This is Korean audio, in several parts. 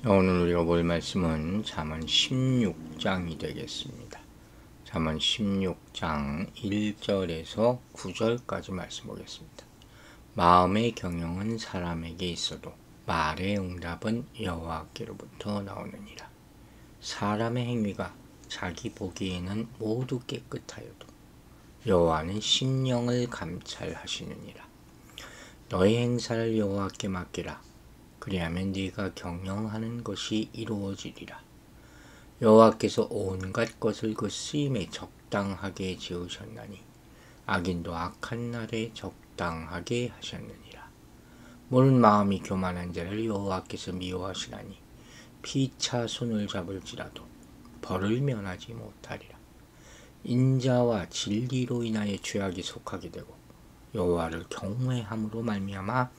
오늘 우리가 볼 말씀은 잠언 16장이 되겠습니다. 잠언 16장 1절에서 9절까지 말씀 보겠습니다. 마음의 경영은 사람에게 있어도 말의 응답은 여호와께로부터 나오느니라. 사람의 행위가 자기 보기에는 모두 깨끗하여도 여호와는 심령을 감찰하시느니라. 너의 행사를 여호와께 맡기라. 그리하면 네가 경영하는 것이 이루어지리라. 여호와께서 온갖 것을 그 쓰임에 적당하게 지으셨나니 악인도 악한 날에 적당하게 하셨느니라. 모른 마음이 교만한 자를 여호와께서 미워하시나니 피차 손을 잡을지라도 벌을 면하지 못하리라. 인자와 진리로 인하여 죄악이 속하게 되고 여호와를 경외함으로 말미암아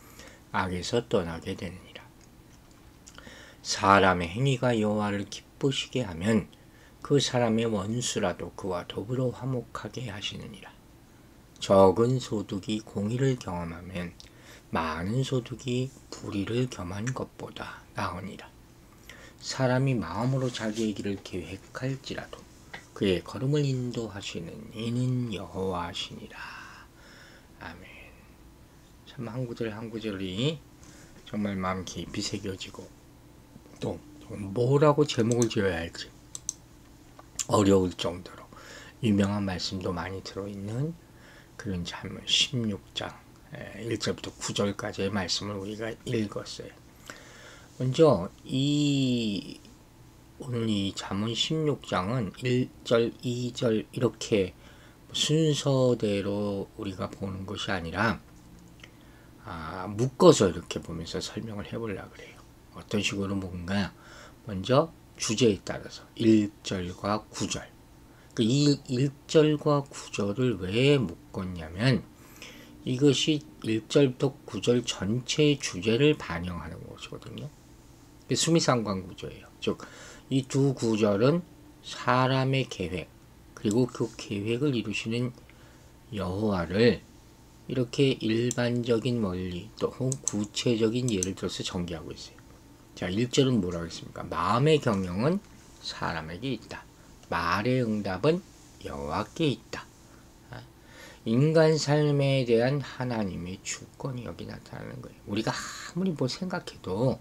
악에서 떠나게 되느니라. 사람의 행위가 여호와를 기쁘시게 하면 그 사람의 원수라도 그와 더불어 화목하게 하시느니라. 적은 소득이 공의를 경험하면 많은 소득이 불의를 겸한 것보다 나으니라. 사람이 마음으로 자기의 길을 계획할지라도 그의 걸음을 인도하시는 이는 여호와시니라. 아멘. 참 한 구절 한 구절이 정말 마음 깊이 새겨지고 또 뭐라고 제목을 지어야 할지 어려울 정도로 유명한 말씀도 많이 들어있는 그런 잠언 16장 1절부터 9절까지의 말씀을 우리가 읽었어요. 먼저 오늘 이 잠언 16장은 1절, 2절 이렇게 순서대로 우리가 보는 것이 아니라 묶어서 이렇게 보면서 설명을 해보려고 그래요. 어떤 식으로 뭔가 먼저 주제에 따라서 1절과 9절 이 1절과 9절을 왜 묶었냐면 이것이 1절부터 9절 전체의 주제를 반영하는 것이거든요. 수미상관 구조예요. 즉 이 두 구절은 사람의 계획 그리고 그 계획을 이루시는 여호와를 이렇게 일반적인 원리 또 구체적인 예를 들어서 전개하고 있어요. 자, 1절은 뭐라고 했습니까? 마음의 경영은 사람에게 있다. 말의 응답은 여호와께 있다. 인간 삶에 대한 하나님의 주권이 여기 나타나는 거예요. 우리가 아무리 뭐 생각해도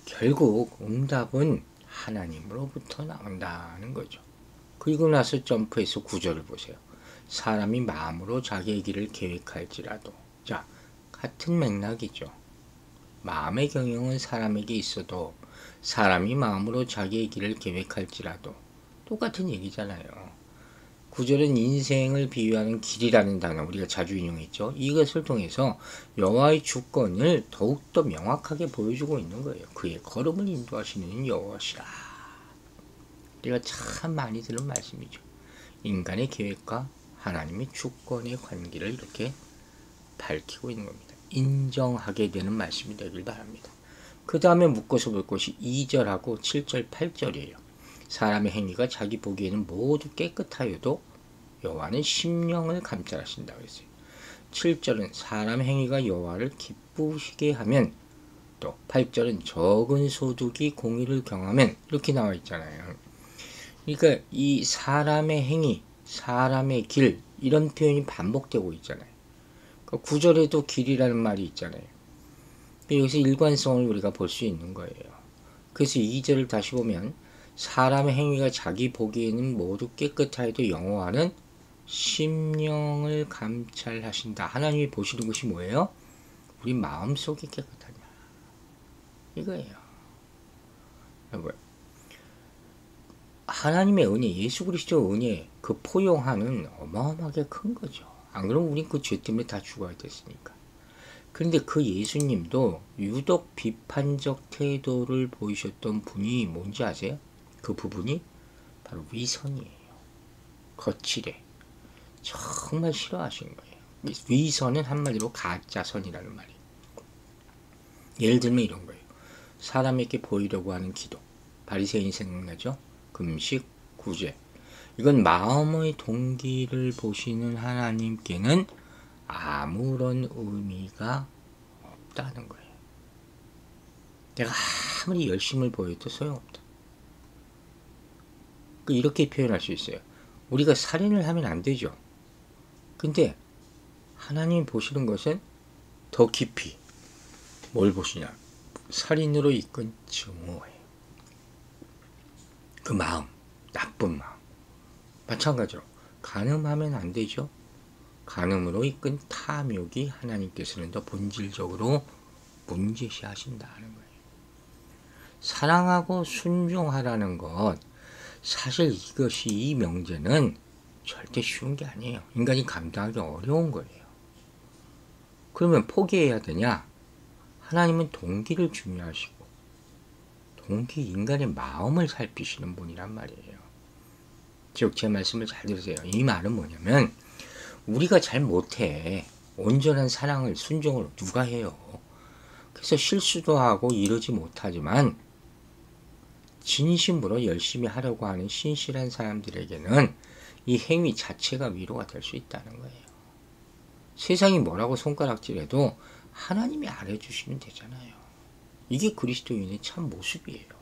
결국 응답은 하나님으로부터 나온다는 거죠. 그리고 나서 점프해서 9절을 보세요. 사람이 마음으로 자기의 길을 계획할지라도. 자, 같은 맥락이죠. 마음의 경영은 사람에게 있어도 사람이 마음으로 자기의 길을 계획할지라도 똑같은 얘기잖아요. 9절은 인생을 비유하는 길이라는 단어 우리가 자주 인용했죠. 이것을 통해서 여호와의 주권을 더욱더 명확하게 보여주고 있는 거예요. 그의 걸음을 인도하시는 여호와시라. 우리가 참 많이 들은 말씀이죠. 인간의 계획과 하나님의 주권의 관계를 이렇게 밝히고 있는 겁니다. 인정하게 되는 말씀이 되길 바랍니다. 그 다음에 묶어서 볼 것이 2절하고 7절, 8절이에요. 사람의 행위가 자기 보기에는 모두 깨끗하여도 여호와는 심령을 감찰하신다고 했어요. 7절은 사람의 행위가 여호와를 기쁘시게 하면 또 8절은 적은 소득이 공의를 경하면 이렇게 나와 있잖아요. 그러니까 이 사람의 행위, 사람의 길 이런 표현이 반복되고 있잖아요. 9절에도 길이라는 말이 있잖아요. 여기서 일관성을 우리가 볼 수 있는 거예요. 그래서 2절을 다시 보면 사람의 행위가 자기 보기에는 모두 깨끗하여도 여호와는 심령을 감찰하신다. 하나님이 보시는 것이 뭐예요? 우리 마음속이 깨끗하냐 이거예요. 여러분, 하나님의 은혜, 예수 그리스도의 은혜 그 포용하는 어마어마하게 큰 거죠. 안 그러면 우린 그 죄 때문에 다 죽어야 됐으니까. 그런데 그 예수님도 유독 비판적 태도를 보이셨던 분이 뭔지 아세요? 그 부분이 바로 위선이에요. 거칠해. 정말 싫어하시는 거예요. 위선은 한마디로 가짜선이라는 말이에요. 예를 들면 이런 거예요. 사람에게 보이려고 하는 기도. 바리새인 생각나죠? 금식, 구제. 이건 마음의 동기를 보시는 하나님께는 아무런 의미가 없다는 거예요. 내가 아무리 열심을 보여도 소용없다. 이렇게 표현할 수 있어요. 우리가 살인을 하면 안 되죠. 근데 하나님 보시는 것은 더 깊이 뭘 보시냐? 살인으로 이끈 증오예요. 그 마음, 나쁜 마음. 마찬가지로 간음하면 안 되죠. 간음으로 이끈 탐욕이 하나님께서는 더 본질적으로 문제시하신다는 거예요. 사랑하고 순종하라는 것, 사실 이것이 이 명제는 절대 쉬운 게 아니에요. 인간이 감당하기 어려운 거예요. 그러면 포기해야 되냐? 하나님은 동기를 중요하시고 동기, 인간의 마음을 살피시는 분이란 말이에요. 즉 제 말씀을 잘 들으세요. 이 말은 뭐냐면 우리가 잘 못해. 온전한 사랑을, 순종을 누가 해요? 그래서 실수도 하고 이러지 못하지만 진심으로 열심히 하려고 하는 신실한 사람들에게는 이 행위 자체가 위로가 될 수 있다는 거예요. 세상이 뭐라고 손가락질해도 하나님이 알아주시면 되잖아요. 이게 그리스도인의 참 모습이에요.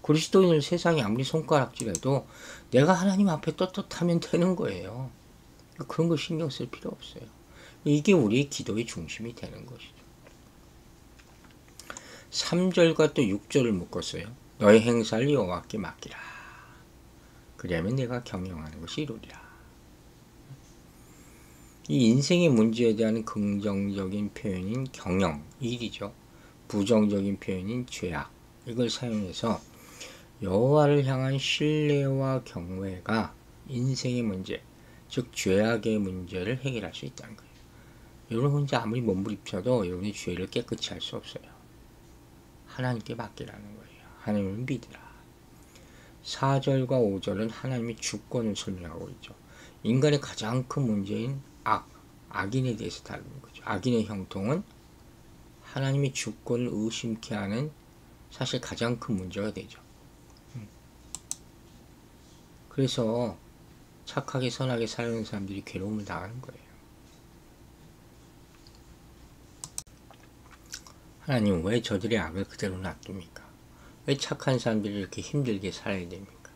그리스도인을 세상이 아무리 손가락질해도 내가 하나님 앞에 떳떳하면 되는 거예요. 그런 거 신경 쓸 필요 없어요. 이게 우리의 기도의 중심이 되는 것이죠. 3절과 또 6절을 묶었어요. 너의 행사를 여호와께 맡기라. 그리하면 내가 경영하는 것이 이루리라. 이 인생의 문제에 대한 긍정적인 표현인 경영, 일이죠. 부정적인 표현인 죄악, 이걸 사용해서 여호와를 향한 신뢰와 경외가 인생의 문제, 즉 죄악의 문제를 해결할 수 있다는 거예요. 여러분 혼자 아무리 몸부림쳐도 여러분의 죄를 깨끗이 할 수 없어요. 하나님께 맡기라는 거예요. 하나님을 믿으라. 4절과 5절은 하나님의 주권을 설명하고 있죠. 인간의 가장 큰 문제인 악인에 대해서 다루는 거죠. 악인의 형통은 하나님의 주권을 의심케 하는 사실 가장 큰 문제가 되죠. 그래서 착하게 선하게 살아가는 사람들이 괴로움을 당하는 거예요. 하나님 왜 저들의 악을 그대로 놔둡니까? 왜 착한 사람들이 이렇게 힘들게 살아야 됩니까?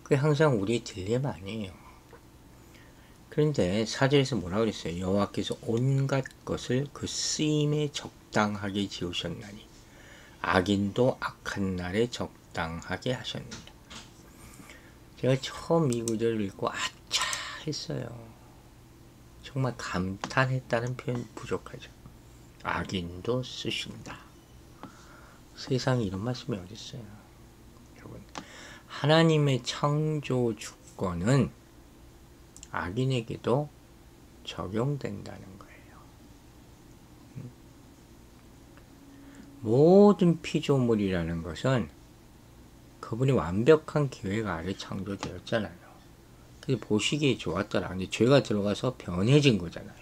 그게 항상 우리의 딜레마 아니에요. 그런데 4절에서 뭐라고 그랬어요? 여호와께서 온갖 것을 그 쓰임에 적당하게 지으셨나니 악인도 악한 날에 적당하게 하셨느니라. 제가 처음 이 구절을 읽고 아차 했어요. 정말 감탄했다는 표현 부족하죠. 악인도 쓰신다. 세상에 이런 말씀이 어디 있어요? 여러분, 하나님의 창조 주권은 악인에게도 적용된다는 거예요. 모든 피조물이라는 것은 그분의 완벽한 계획 아래 창조되었잖아요. 그래서 보시기에 좋았더라. 근데 죄가 들어가서 변해진 거잖아요.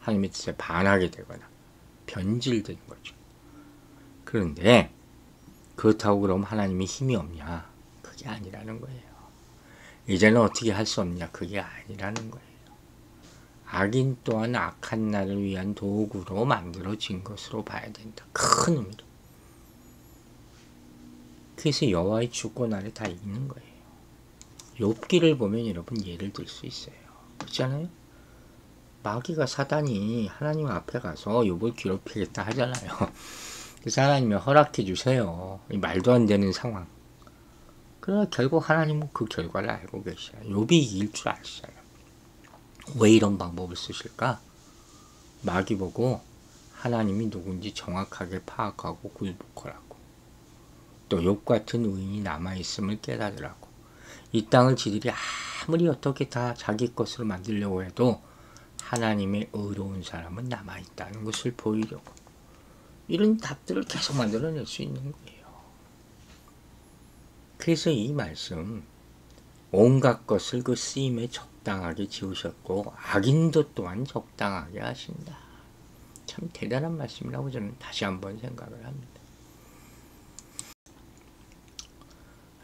하나님의 뜻에 반하게 되거나 변질된 거죠. 그런데 그렇다고 그럼 하나님이 힘이 없냐? 그게 아니라는 거예요. 이제는 어떻게 할 수 없냐? 그게 아니라는 거예요. 악인 또한 악한 날을 위한 도구로 만들어진 것으로 봐야 된다. 큰 의미로. 그래서 여호와의 주권 아래 다 있는 거예요. 욥기를 보면 여러분 예를 들 수 있어요. 그렇잖아요? 마귀가 사단이 하나님 앞에 가서 욥을 괴롭히겠다 하잖아요. 그래서 하나님이 허락해 주세요. 말도 안 되는 상황. 그러나 결국 하나님은 그 결과를 알고 계셔요. 욥이 이길 줄 아시잖아요. 왜 이런 방법을 쓰실까? 마귀 보고 하나님이 누군지 정확하게 파악하고 굴복하라고. 또 욥 같은 의인이 남아있음을 깨달으라고. 이 땅을 지들이 아무리 어떻게 다 자기 것으로 만들려고 해도 하나님의 의로운 사람은 남아있다는 것을 보이려고. 이런 답들을 계속 만들어낼 수 있는 거예요. 그래서 이 말씀, 온갖 것을 그 쓰임에 적당하게 지으셨고 악인도 또한 적당하게 하신다. 참 대단한 말씀이라고 저는 다시 한번 생각을 합니다.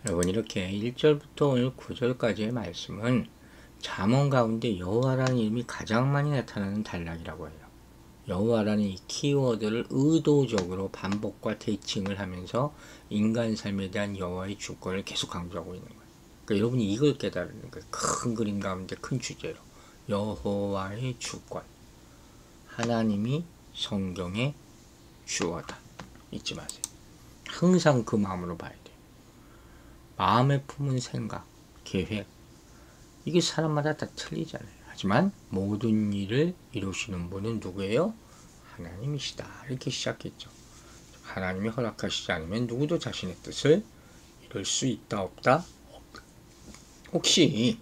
여러분, 이렇게 1절부터 오늘 9절까지의 말씀은 잠언 가운데 여호와라는 이름이 가장 많이 나타나는 단락이라고 해요. 여호와라는 이 키워드를 의도적으로 반복과 대칭을 하면서 인간 삶에 대한 여호와의 주권을 계속 강조하고 있는 거예요. 그러니까 여러분이 이걸 깨달는 거예요. 큰 그림 가운데 큰 주제로 여호와의 주권, 하나님이 성경의 주어다. 잊지 마세요. 항상 그 마음으로 봐야 돼요. 마음에 품은 생각, 계획, 이게 사람마다 다 틀리잖아요. 하지만 모든 일을 이루시는 분은 누구예요? 하나님이시다. 이렇게 시작했죠. 하나님이 허락하시지 않으면 누구도 자신의 뜻을 이룰 수 있다 없다? 혹시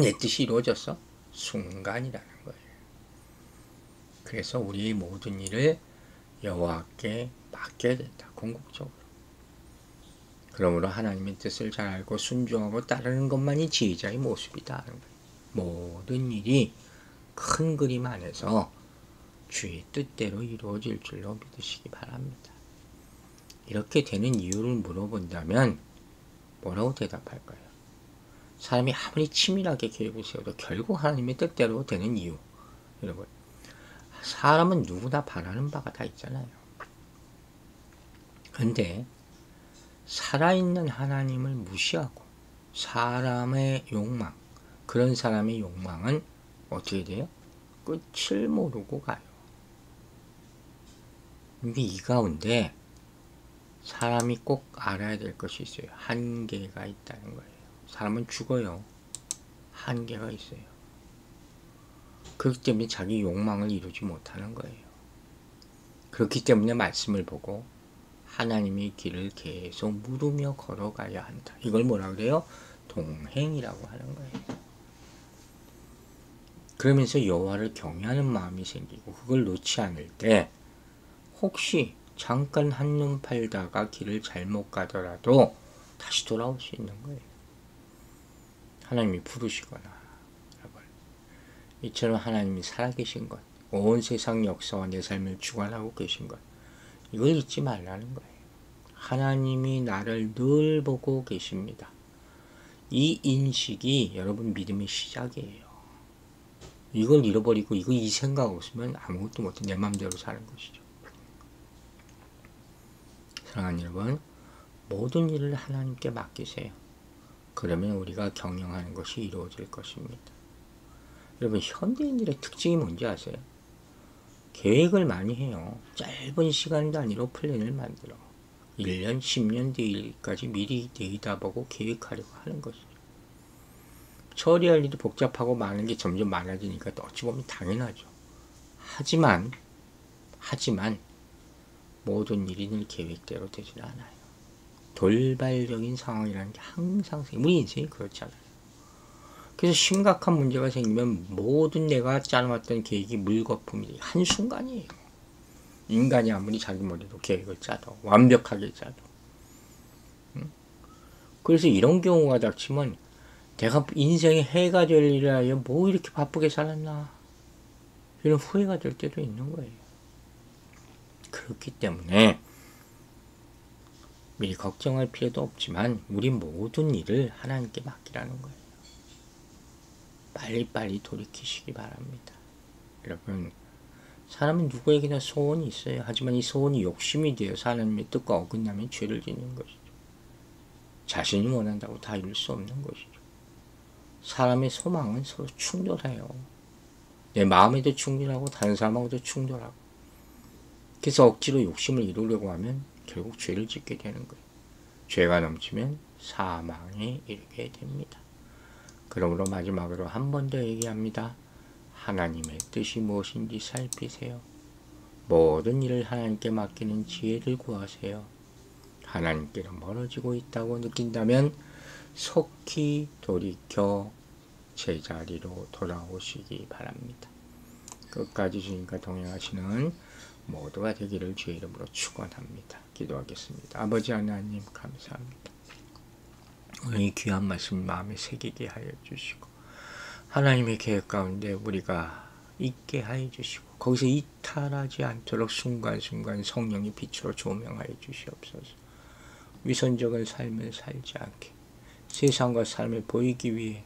내 뜻이 이루어졌어? 순간이라는 거예요. 그래서 우리 모든 일을 여호와께 맡겨야 된다. 궁극적으로. 그러므로 하나님의 뜻을 잘 알고 순종하고 따르는 것만이 지혜자의 모습이다 하는 거예요. 모든 일이 큰 그림 안에서 주의 뜻대로 이루어질 줄로 믿으시기 바랍니다. 이렇게 되는 이유를 물어본다면 뭐라고 대답할까요? 사람이 아무리 치밀하게 계획을 세워도 결국 하나님의 뜻대로 되는 이유. 여러분, 사람은 누구나 바라는 바가 다 있잖아요. 그런데 살아있는 하나님을 무시하고 사람의 욕망, 그런 사람의 욕망은 어떻게 돼요? 끝을 모르고 가요. 근데 이 가운데 사람이 꼭 알아야 될 것이 있어요. 한계가 있다는 거예요. 사람은 죽어요. 한계가 있어요. 그렇기 때문에 자기 욕망을 이루지 못하는 거예요. 그렇기 때문에 말씀을 보고 하나님의 길을 계속 물으며 걸어가야 한다. 이걸 뭐라 그래요? 동행이라고 하는 거예요. 그러면서 여호와를 경외하는 마음이 생기고 그걸 놓지 않을 때 혹시 잠깐 한눈 팔다가 길을 잘못 가더라도 다시 돌아올 수 있는 거예요. 하나님이 부르시거나 여러분, 이처럼 하나님이 살아계신 것, 온 세상 역사와 내 삶을 주관하고 계신 것, 이걸 잊지 말라는 거예요. 하나님이 나를 늘 보고 계십니다. 이 인식이 여러분 믿음의 시작이에요. 이걸 잃어버리고 이 생각 없으면 아무것도 못해. 내 마음대로 사는 것이죠. 사랑하는 여러분, 모든 일을 하나님께 맡기세요. 그러면 우리가 경영하는 것이 이루어질 것입니다. 여러분, 현대인들의 특징이 뭔지 아세요? 계획을 많이 해요. 짧은 시간 단위로 플랜을 만들어 1년, 10년 뒤까지 미리 내다보고 계획하려고 하는 것이죠. 처리할 일이 복잡하고 많은 게 점점 많아지니까 어찌 보면 당연하죠. 하지만 모든 일이 늘 계획대로 되지는 않아요. 돌발적인 상황이라는 게 항상 우리 인생이 그렇잖아요. 그래서 심각한 문제가 생기면 모든 내가 짜놓았던 계획이 물거품이 한순간이에요. 인간이 아무리 자기 머리로 계획을 짜도 완벽하게 짜도 그래서 이런 경우가 닥치면 내가 인생에 해가 될 일을 하여 뭐 이렇게 바쁘게 살았나 이런 후회가 될 때도 있는 거예요. 그렇기 때문에 미리 걱정할 필요도 없지만 우리 모든 일을 하나님께 맡기라는 거예요. 빨리빨리 돌이키시기 바랍니다. 여러분, 사람은 누구에게나 소원이 있어요. 하지만 이 소원이 욕심이 되어서 하나님의 뜻과 어긋나면 죄를 짓는 것이죠. 자신이 원한다고 다 이룰 수 없는 것이죠. 사람의 소망은 서로 충돌해요. 내 마음에도 충돌하고 다른 사람하고도 충돌하고. 그래서 억지로 욕심을 이루려고 하면 결국 죄를 짓게 되는 거예요. 죄가 넘치면 사망에 이르게 됩니다. 그러므로 마지막으로 한 번 더 얘기합니다. 하나님의 뜻이 무엇인지 살피세요. 모든 일을 하나님께 맡기는 지혜를 구하세요. 하나님께로 멀어지고 있다고 느낀다면 속히 돌이켜 제자리로 돌아오시기 바랍니다. 끝까지 주님과 동행하시는 모두가 되기를 주의 이름으로 축원합니다. 기도하겠습니다. 아버지 하나님 감사합니다. 오늘 이 귀한 말씀 마음에 새기게 하여 주시고 하나님의 계획 가운데 우리가 있게 하여 주시고 거기서 이탈하지 않도록 순간순간 성령의 빛으로 조명하여 주시옵소서. 위선적인 삶을 살지 않게 세상과 삶을 보이기 위해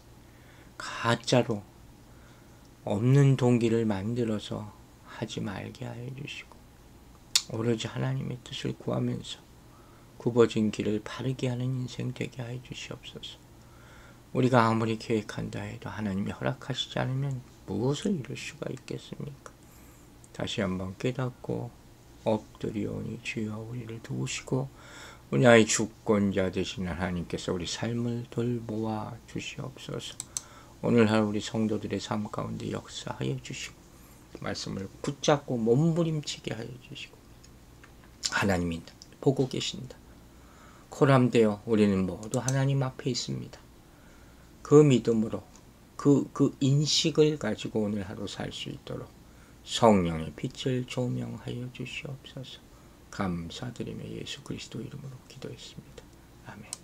가짜로 없는 동기를 만들어서 하지 말게 하여 주시고 오로지 하나님의 뜻을 구하면서 굽어진 길을 바르게 하는 인생 되게 하여 주시옵소서. 우리가 아무리 계획한다 해도 하나님이 허락하시지 않으면 무엇을 이룰 수가 있겠습니까? 다시 한번 깨닫고 엎드리오니 주여 우리를 도우시고 우리의 주권자 되신 하나님께서 우리 삶을 돌보아 주시옵소서. 오늘 하루 우리 성도들의 삶 가운데 역사하여 주시고 말씀을 붙잡고 몸부림치게 하여 주시고 하나님이 보고 계신다. 코람되어 우리는 모두 하나님 앞에 있습니다. 그 믿음으로 그 인식을 가지고 오늘 하루 살 수 있도록 성령의 빛을 조명하여 주시옵소서. 감사드리며 예수 그리스도 이름으로 기도했습니다. 아멘.